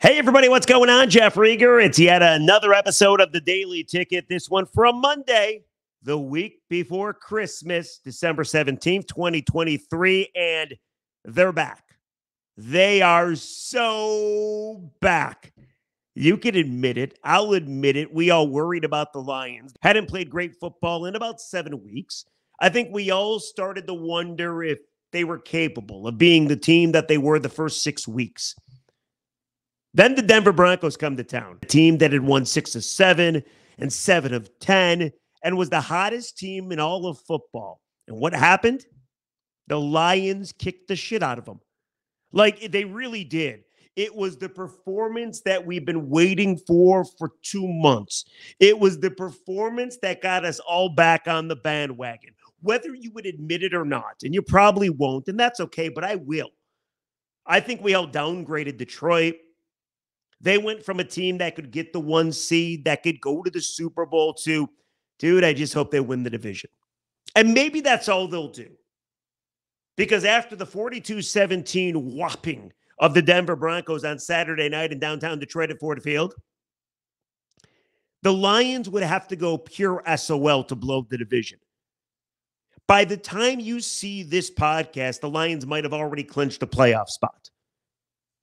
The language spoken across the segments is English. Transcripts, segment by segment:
Hey, everybody, what's going on? Jeff Rieger. It's yet another episode of the Daily Ticket. This one from Monday, the week before Christmas, December 17th, 2023. And they're back. They are so back. You can admit it. I'll admit it. We all worried about the Lions. Hadn't played great football in about 7 weeks. I think we all started to wonder if they were capable of being the team that they were the first 6 weeks. Then the Denver Broncos come to town, a team that had won 6 of 7 and 7 of 10 and was the hottest team in all of football. And what happened? The Lions kicked the shit out of them. Like, they really did. It was the performance that we've been waiting for 2 months. It was the performance that got us all back on the bandwagon, whether you would admit it or not. And you probably won't, and that's okay, but I will. I think we all downgraded Detroit. They went from a team that could get the 1 seed, that could go to the Super Bowl, to, dude, I just hope they win the division. And maybe that's all they'll do. Because after the 42-17 whopping of the Denver Broncos on Saturday night in downtown Detroit at Ford Field, the Lions would have to go pure SOL to blow the division. By the time you see this podcast, the Lions might have already clinched a playoff spot.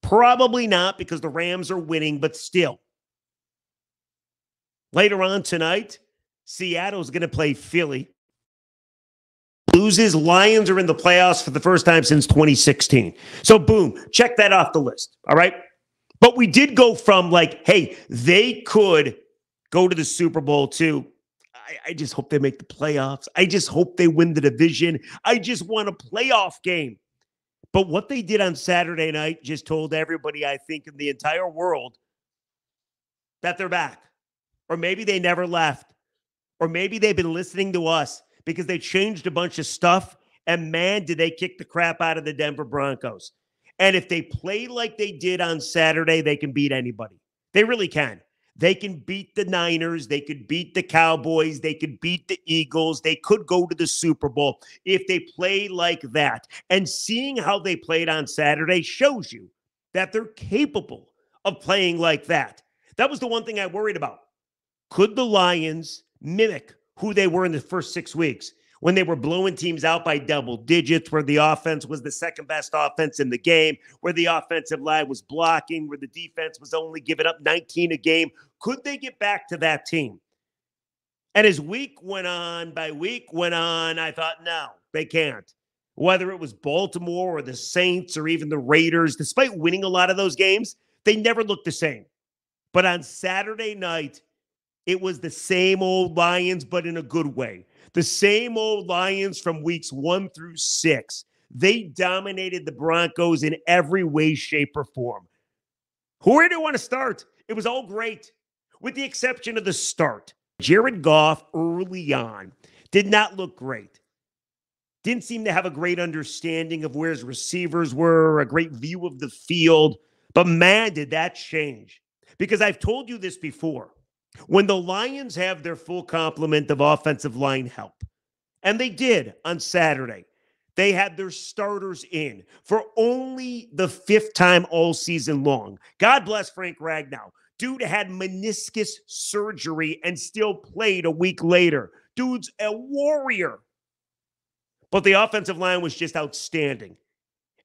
Probably not, because the Rams are winning, but still. Later on tonight, Seattle's going to play Philly. Loses, Lions are in the playoffs for the first time since 2016. So boom, check that off the list, all right? But we did go from like, hey, they could go to the Super Bowl to, I just hope they make the playoffs. I just hope they win the division. I just want a playoff game. But what they did on Saturday night just told everybody, I think, in the entire world that they're back. Or maybe they never left. Or maybe they've been listening to us because they changed a bunch of stuff. And man, did they kick the crap out of the Denver Broncos. And if they play like they did on Saturday, they can beat anybody. They really can. They can beat the Niners. They could beat the Cowboys. They could beat the Eagles. They could go to the Super Bowl if they play like that. And seeing how they played on Saturday shows you that they're capable of playing like that. That was the one thing I worried about. Could the Lions mimic who they were in the first 6 weeks when they were blowing teams out by double digits, where the offense was the second best offense in the game, where the offensive line was blocking, where the defense was only giving up 19 a game? Could they get back to that team? And as week went on, I thought, no, they can't. Whether it was Baltimore or the Saints or even the Raiders, despite winning a lot of those games, they never looked the same. But on Saturday night, it was the same old Lions, but in a good way. The same old Lions from weeks 1 through 6. They dominated the Broncos in every way, shape, or form. Where do you want to start? It was all great, with the exception of the start. Jared Goff early on did not look great. Didn't seem to have a great understanding of where his receivers were, a great view of the field. But man, did that change. Because I've told you this before. When the Lions have their full complement of offensive line help, and they did on Saturday, they had their starters in for only the 5th time all season long. God bless Frank Ragnow. Dude had meniscus surgery and still played a week later. Dude's a warrior. But the offensive line was just outstanding.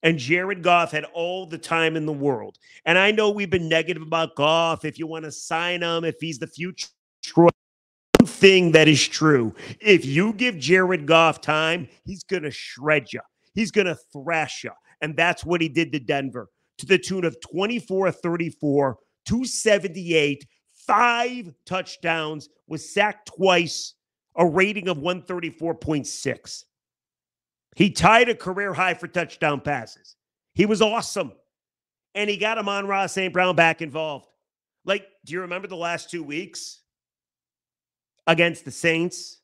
And Jared Goff had all the time in the world. And I know we've been negative about Goff, if you want to sign him, if he's the future. One thing that is true, if you give Jared Goff time, he's going to shred you. He's going to thrash you. And that's what he did to Denver, to the tune of 24-34, 278, 5 touchdowns, was sacked twice, a rating of 134.6. He tied a career high for touchdown passes. He was awesome. And he got Amon-Ra St. Brown back involved. Like, do you remember the last 2 weeks? Against the Saints,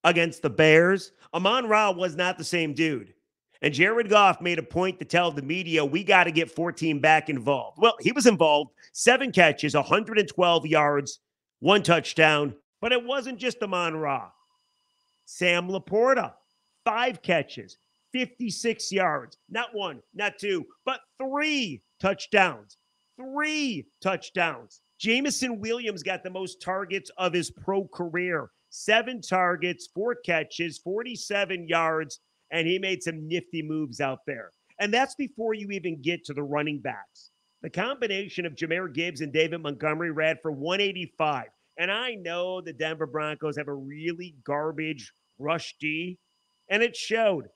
against the Bears, Amon-Ra was not the same dude. And Jared Goff made a point to tell the media, we got to get 14 back involved. Well, he was involved. 7 catches, 112 yards, 1 touchdown. But it wasn't just Amon-Ra. Sam Laporta, 5 catches, 56 yards. Not 1, not 2, but 3 touchdowns. 3 touchdowns. Jamison Williams got the most targets of his pro career. 7 targets, 4 catches, 47 yards, and he made some nifty moves out there. And that's before you even get to the running backs. The combination of Jahmyr Gibbs and David Montgomery ran for 185. And I know the Denver Broncos have a really garbage rush D, and it showed.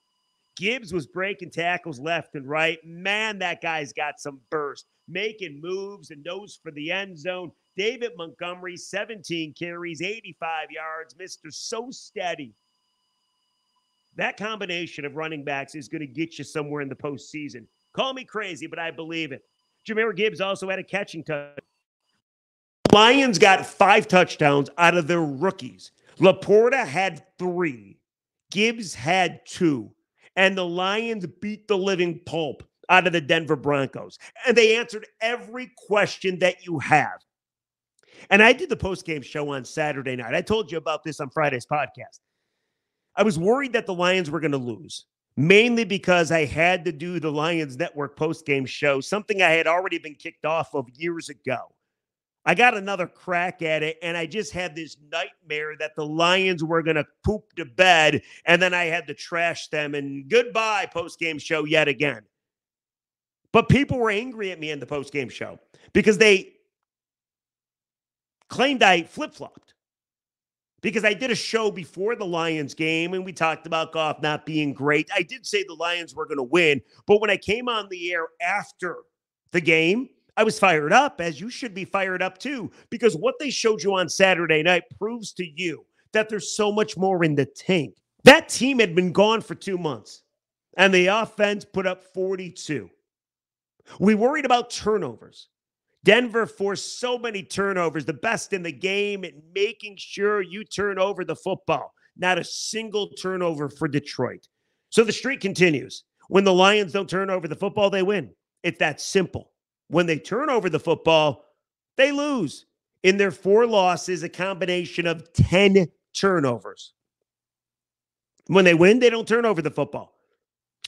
Gibbs was breaking tackles left and right. Man, that guy's got some burst, making moves and nose for the end zone. David Montgomery, 17 carries, 85 yards. Mr. So steady. That combination of running backs is going to get you somewhere in the postseason. Call me crazy, but I believe it. Jahmyr Gibbs also had a catching touchdown. Lions got 5 touchdowns out of their rookies. Laporta had 3. Gibbs had 2. And the Lions beat the living pulp out of the Denver Broncos. And they answered every question that you have. And I did the postgame show on Saturday night. I told you about this on Friday's podcast. I was worried that the Lions were going to lose, mainly because I had to do the Lions Network postgame show, something I had already been kicked off of years ago. I got another crack at it, and I just had this nightmare that the Lions were going to poop to bed, and then I had to trash them, and goodbye postgame show yet again. But people were angry at me in the postgame show because they claimed I flip-flopped. Because I did a show before the Lions game, and we talked about Goff not being great. I did say the Lions were going to win, but when I came on the air after the game, I was fired up, as you should be fired up too, because what they showed you on Saturday night proves to you that there's so much more in the tank. That team had been gone for 2 months, and the offense put up 42. We worried about turnovers. Denver forced so many turnovers, the best in the game at making sure you turn over the football. Not a single turnover for Detroit. So the streak continues. When the Lions don't turn over the football, they win. It's that simple. When they turn over the football, they lose. In their 4 losses, a combination of 10 turnovers. When they win, they don't turn over the football.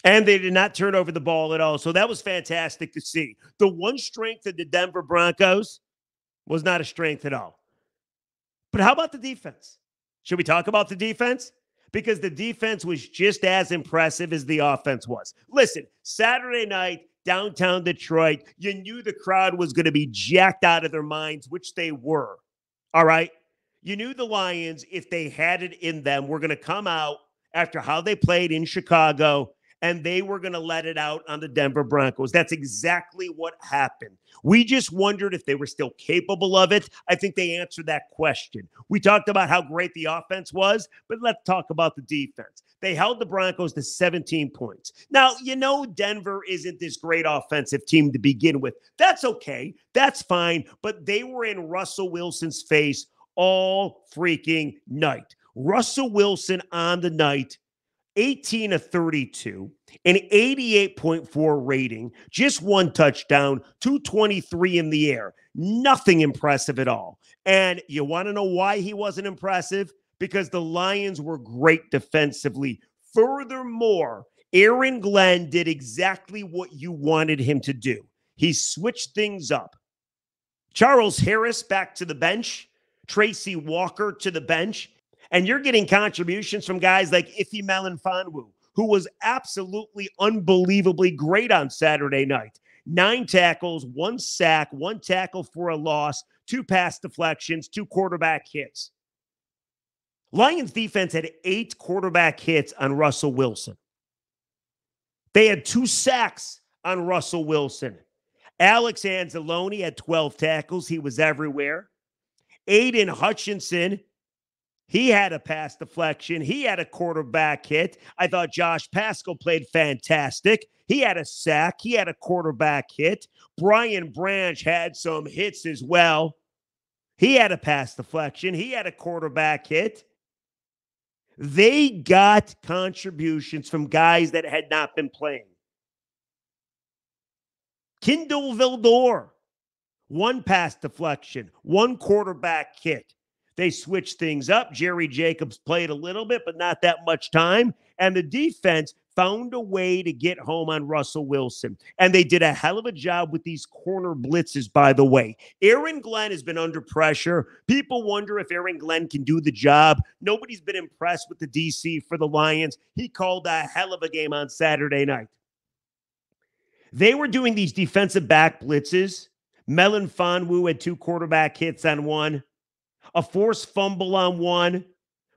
And they did not turn over the ball at all. So that was fantastic to see. The one strength of the Denver Broncos was not a strength at all. But how about the defense? Should we talk about the defense? Because the defense was just as impressive as the offense was. Listen, Saturday night, downtown Detroit, you knew the crowd was going to be jacked out of their minds, which they were. All right? You knew the Lions, if they had it in them, were going to come out after how they played in Chicago, and they were going to let it out on the Denver Broncos. That's exactly what happened. We just wondered if they were still capable of it. I think they answered that question. We talked about how great the offense was, but let's talk about the defense. They held the Broncos to 17 points. Now, you know Denver isn't this great offensive team to begin with. That's okay. That's fine. But they were in Russell Wilson's face all freaking night. Russell Wilson on the night, 18 of 32, an 88.4 rating, just 1 touchdown, 223 in the air. Nothing impressive at all. And you want to know why he wasn't impressive? Because the Lions were great defensively. Furthermore, Aaron Glenn did exactly what you wanted him to do. He switched things up. Charles Harris back to the bench, Tracy Walker to the bench, and you're getting contributions from guys like Ife Melifonwu, who was absolutely unbelievably great on Saturday night. 9 tackles, 1 sack, 1 tackle for a loss, 2 pass deflections, 2 quarterback hits. Lions defense had 8 quarterback hits on Russell Wilson. They had 2 sacks on Russell Wilson. Alex Anzalone had 12 tackles. He was everywhere. Aiden Hutchinson, he had a pass deflection. He had a quarterback hit. I thought Josh Pascal played fantastic. He had a sack. He had a quarterback hit. Brian Branch had some hits as well. He had a pass deflection. He had a quarterback hit. They got contributions from guys that had not been playing. Kindle Vildor, 1 pass deflection, 1 quarterback hit. They switched things up. Jerry Jacobs played a little bit, but not that much time. And the defense found a way to get home on Russell Wilson. And they did a hell of a job with these corner blitzes, by the way. Aaron Glenn has been under pressure. People wonder if Aaron Glenn can do the job. Nobody's been impressed with the DC for the Lions. He called a hell of a game on Saturday night. They were doing these defensive back blitzes. Melon Fonwu had 2 quarterback hits on one, a forced fumble on one.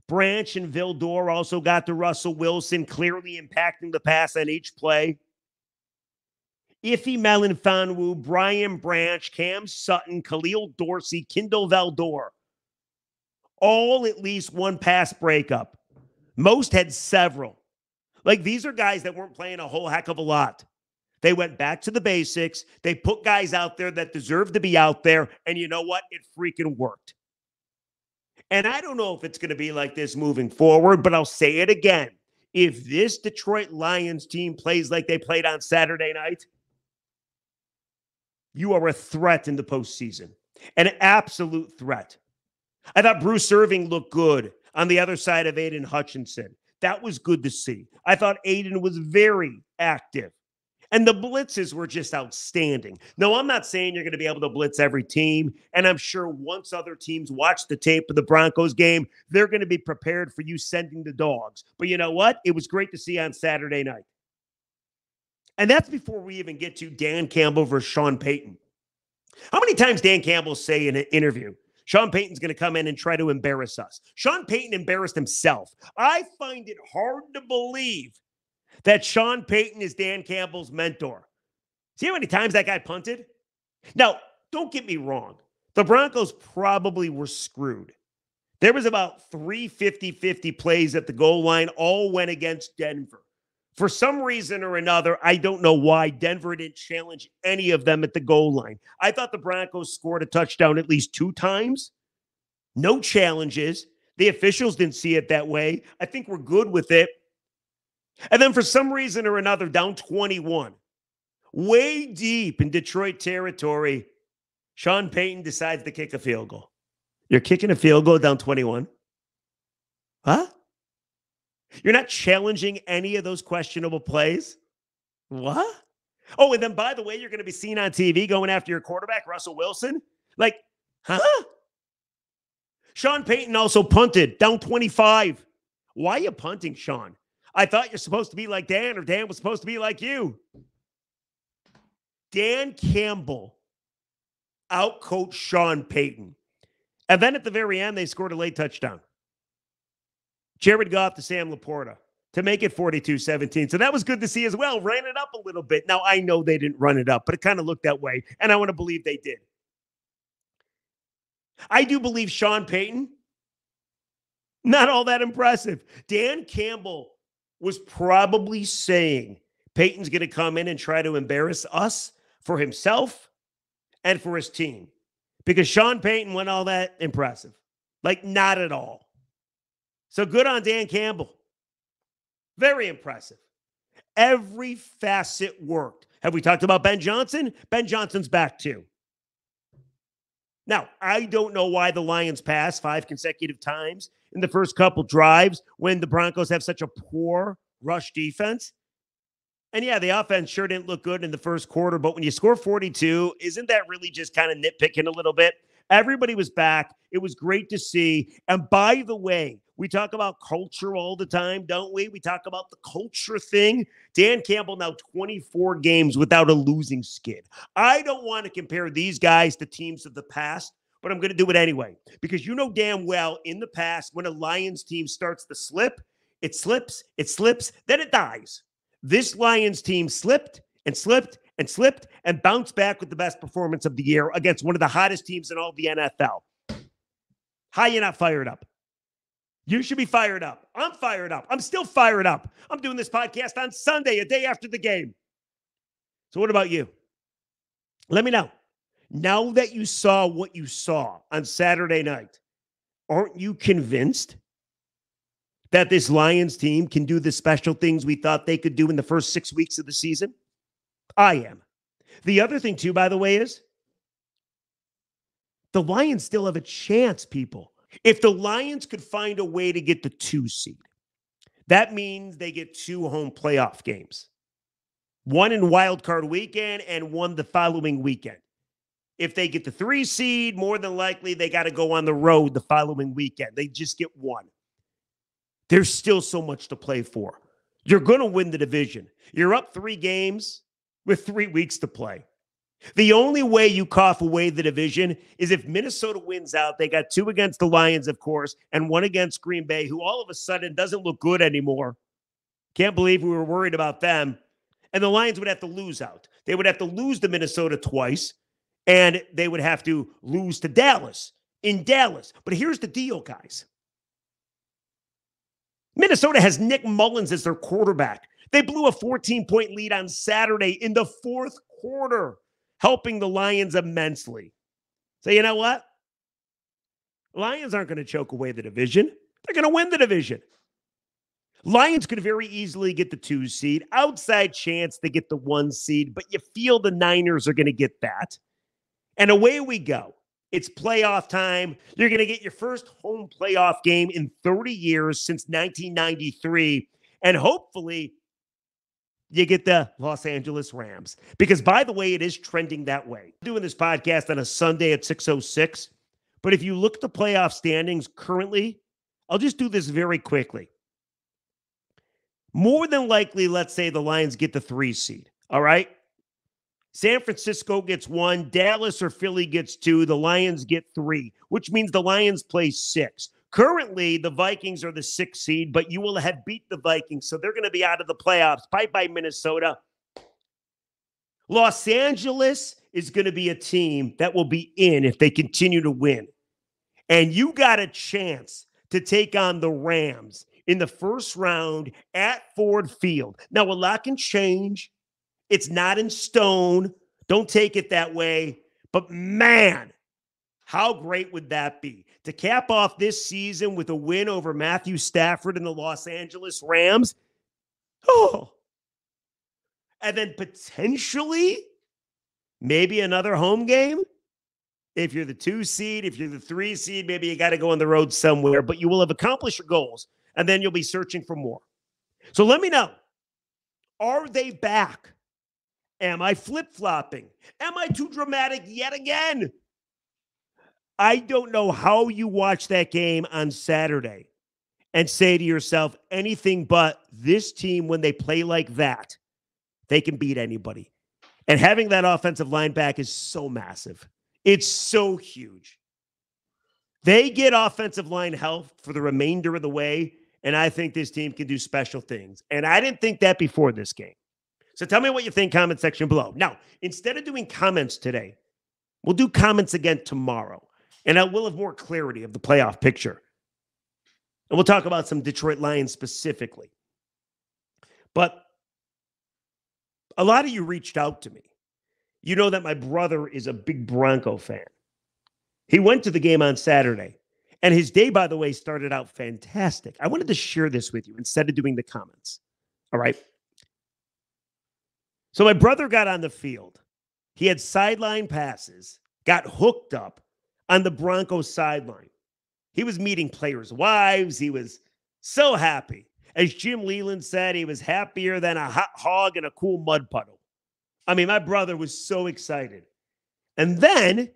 Branch and Vildor also got to Russell Wilson, clearly impacting the pass on each play. Iffy Melon Fonwu, Brian Branch, Cam Sutton, Khalil Dorsey, Kindle Valdor. All at least one pass breakup. Most had several. Like, these are guys that weren't playing a whole heck of a lot. They went back to the basics. They put guys out there that deserve to be out there. And you know what? It freaking worked. And I don't know if it's going to be like this moving forward, but I'll say it again. If this Detroit Lions team plays like they played on Saturday night, you are a threat in the postseason. An absolute threat. I thought Bruce Irving looked good on the other side of Aiden Hutchinson. That was good to see. I thought Aiden was very active. And the blitzes were just outstanding. No, I'm not saying you're going to be able to blitz every team. And I'm sure once other teams watch the tape of the Broncos game, they're going to be prepared for you sending the dogs. But you know what? It was great to see on Saturday night. And that's before we even get to Dan Campbell versus Shawn Payton. How many times Dan Campbell say in an interview, Shawn Payton's going to come in and try to embarrass us? Shawn Payton embarrassed himself. I find it hard to believe that Shawn Payton is Dan Campbell's mentor. See how many times that guy punted? Now, don't get me wrong. The Broncos probably were screwed. There was about 3 50-50 plays at the goal line, all went against Denver. For some reason or another, I don't know why Denver didn't challenge any of them at the goal line. I thought the Broncos scored a touchdown at least 2 times. No challenges. The officials didn't see it that way. I think we're good with it. And then for some reason or another, down 21, way deep in Detroit territory, Shawn Payton decides to kick a field goal. You're kicking a field goal down 21? Huh? You're not challenging any of those questionable plays? What? Oh, and then, by the way, you're going to be seen on TV going after your quarterback, Russell Wilson? Like, huh? Shawn Payton also punted down 25. Why are you punting, Shawn? I thought you're supposed to be like Dan, or Dan was supposed to be like you. Dan Campbell outcoached Shawn Payton. And then at the very end, they scored a late touchdown. Jared Goff to Sam Laporta to make it 42-17. So that was good to see as well. Ran it up a little bit. Now, I know they didn't run it up, but it kind of looked that way. And I want to believe they did. I do believe Shawn Payton, not all that impressive. Dan Campbell was probably saying Peyton's going to come in and try to embarrass us for himself and for his team. Because Shawn Payton wasn't all that impressive. Like, not at all. So good on Dan Campbell. Very impressive. Every facet worked. Have we talked about Ben Johnson? Ben Johnson's back too. Now, I don't know why the Lions passed 5 consecutive times in the first couple drives when the Broncos have such a poor rush defense. And yeah, the offense sure didn't look good in the first quarter, but when you score 42, isn't that really just kind of nitpicking a little bit? Everybody was back. It was great to see. And by the way, we talk about culture all the time, don't we? We talk about the culture thing. Dan Campbell now 24 games without a losing skid. I don't want to compare these guys to teams of the past, but I'm going to do it anyway. Because you know damn well in the past, when a Lions team starts to slip, it slips, then it dies. This Lions team slipped and slipped and slipped and bounced back with the best performance of the year against one of the hottest teams in all the NFL. How you not fired up? You should be fired up. I'm fired up. I'm still fired up. I'm doing this podcast on Sunday, a day after the game. So what about you? Let me know. Now that you saw what you saw on Saturday night, aren't you convinced that this Lions team can do the special things we thought they could do in the first 6 weeks of the season? I am. The other thing, too, by the way, is the Lions still have a chance, people. If the Lions could find a way to get the 2 seed, That means they get 2 home playoff games. One in wild card weekend and one the following weekend. If they get the 3 seed, more than likely they got to go on the road the following weekend. They just get 1. There's still so much to play for. You're going to win the division. You're up 3 games with 3 weeks to play. The only way you cough away the division is if Minnesota wins out. They got 2 against the Lions, of course, and 1 against Green Bay, who all of a sudden doesn't look good anymore. Can't believe we were worried about them. And the Lions would have to lose out. They would have to lose to Minnesota twice, and they would have to lose to Dallas in Dallas. But here's the deal, guys. Minnesota has Nick Mullins as their quarterback. They blew a 14-point lead on Saturday in the 4th quarter, helping the Lions immensely. So you know what? Lions aren't going to choke away the division. They're going to win the division. Lions could very easily get the 2 seed. Outside chance they get the 1 seed, but you feel the Niners are going to get that. And away we go. It's playoff time. You're going to get your first home playoff game in 30 years since 1993. And hopefully you get the Los Angeles Rams. Because, by the way, it is trending that way. I'm doing this podcast on a Sunday at 6:06. But if you look at the playoff standings currently, I'll just do this very quickly. More than likely, let's say the Lions get the 3 seed. All right? San Francisco gets 1. Dallas or Philly gets 2. The Lions get 3, which means the Lions play 6. Currently, the Vikings are the 6th seed, but you will have beat the Vikings, so they're going to be out of the playoffs. Bye-bye, Minnesota. Los Angeles is going to be a team that will be in if they continue to win. And you got a chance to take on the Rams in the first round at Ford Field. Now, a lot can change. It's not in stone. Don't take it that way. But man, how great would that be? To cap off this season with a win over Matthew Stafford and the Los Angeles Rams. Oh. And then potentially maybe another home game. If you're the 2 seed, if you're the 3 seed, maybe you got to go on the road somewhere. But you will have accomplished your goals. And then you'll be searching for more. So let me know. Are they back? Am I flip-flopping? Am I too dramatic yet again? I don't know how you watch that game on Saturday and say to yourself anything but this team, when they play like that, they can beat anybody. And having that offensive line back is so massive. It's so huge. They get offensive line health for the remainder of the way, and I think this team can do special things. And I didn't think that before this game. So tell me what you think, comment section below. Now, instead of doing comments today, we'll do comments again tomorrow. And I will have more clarity of the playoff picture. And we'll talk about some Detroit Lions specifically. But a lot of you reached out to me. You know that my brother is a big Bronco fan. He went to the game on Saturday. And his day, by the way, started out fantastic. I wanted to share this with you instead of doing the comments. All right? So my brother got on the field. He had sideline passes, got hooked up on the Broncos sideline. He was meeting players' wives. He was so happy. As Jim Leland said, he was happier than a hot hog in a cool mud puddle. I mean, my brother was so excited. And then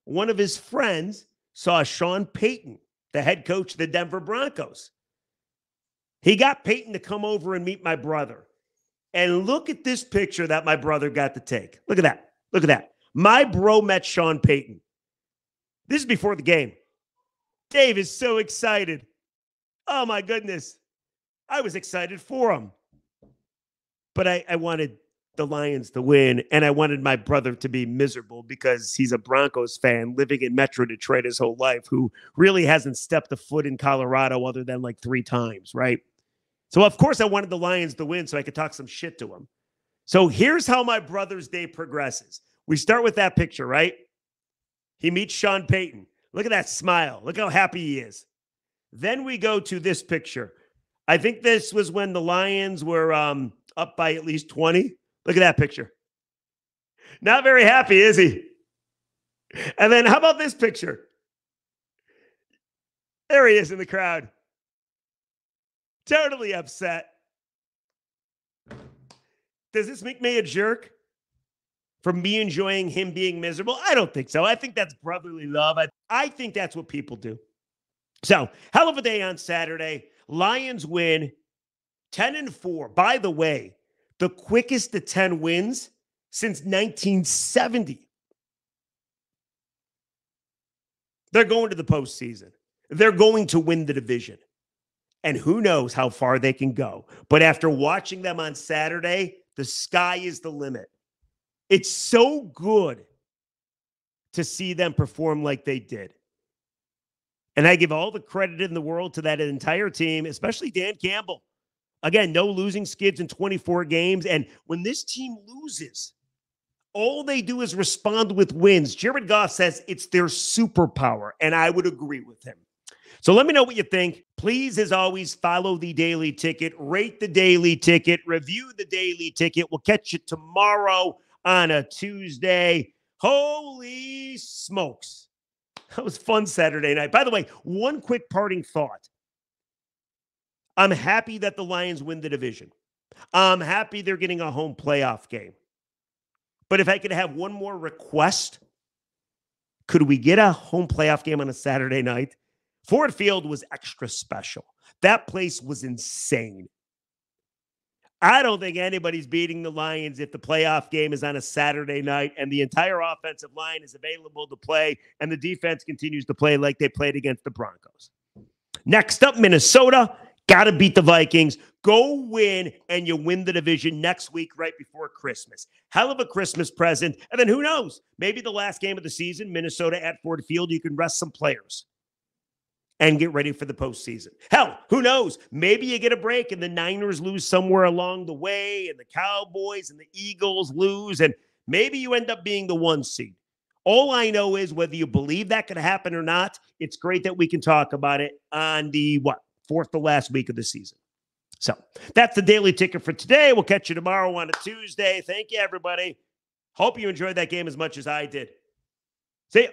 one of his friends saw Shawn Payton, the head coach of the Denver Broncos. He got Payton to come over and meet my brother. And look at this picture that my brother got to take. Look at that. Look at that. My bro met Shawn Payton. This is before the game. Dave is so excited. Oh, my goodness. I was excited for him. But I wanted the Lions to win, and I wanted my brother to be miserable because he's a Broncos fan living in Metro Detroit his whole life who really hasn't stepped a foot in Colorado other than like 3 times, right? So, of course, I wanted the Lions to win so I could talk some shit to him. So here's how my brother's day progresses. We start with that picture, right? He meets Shawn Payton. Look at that smile. Look how happy he is. Then we go to this picture. I think this was when the Lions were up by at least 20. Look at that picture. Not very happy, is he? And then how about this picture? There he is in the crowd. Totally upset. Does this make me a jerk for me enjoying him being miserable? I don't think so. I think that's brotherly love. I think that's what people do. So, hell of a day on Saturday. Lions win 10-4. By the way, the quickest to 10 wins since 1970. They're going to the postseason. They're going to win the division. And who knows how far they can go. But after watching them on Saturday, the sky is the limit. It's so good to see them perform like they did. And I give all the credit in the world to that entire team, especially Dan Campbell. Again, no losing skids in 24 games. And when this team loses, all they do is respond with wins. Jared Goff says it's their superpower, and I would agree with him. So let me know what you think. Please, as always, follow the Daily Ticket, rate the Daily Ticket, review the Daily Ticket. We'll catch you tomorrow on a Tuesday. Holy smokes. That was fun Saturday night. By the way, one quick parting thought. I'm happy that the Lions win the division. I'm happy they're getting a home playoff game. But if I could have one more request, could we get a home playoff game on a Saturday night? Ford Field was extra special. That place was insane. I don't think anybody's beating the Lions if the playoff game is on a Saturday night and the entire offensive line is available to play and the defense continues to play like they played against the Broncos. Next up, Minnesota. Got to beat the Vikings. Go win, and you win the division next week right before Christmas. Hell of a Christmas present. And then who knows? Maybe the last game of the season, Minnesota at Ford Field, you can rest some players and get ready for the postseason. Hell, who knows? Maybe you get a break and the Niners lose somewhere along the way and the Cowboys and the Eagles lose, and maybe you end up being the 1 seed. All I know is whether you believe that could happen or not, it's great that we can talk about it on the, fourth to last week of the season. So that's the Daily Ticket for today. We'll catch you tomorrow on a Tuesday. Thank you, everybody. Hope you enjoyed that game as much as I did. See ya.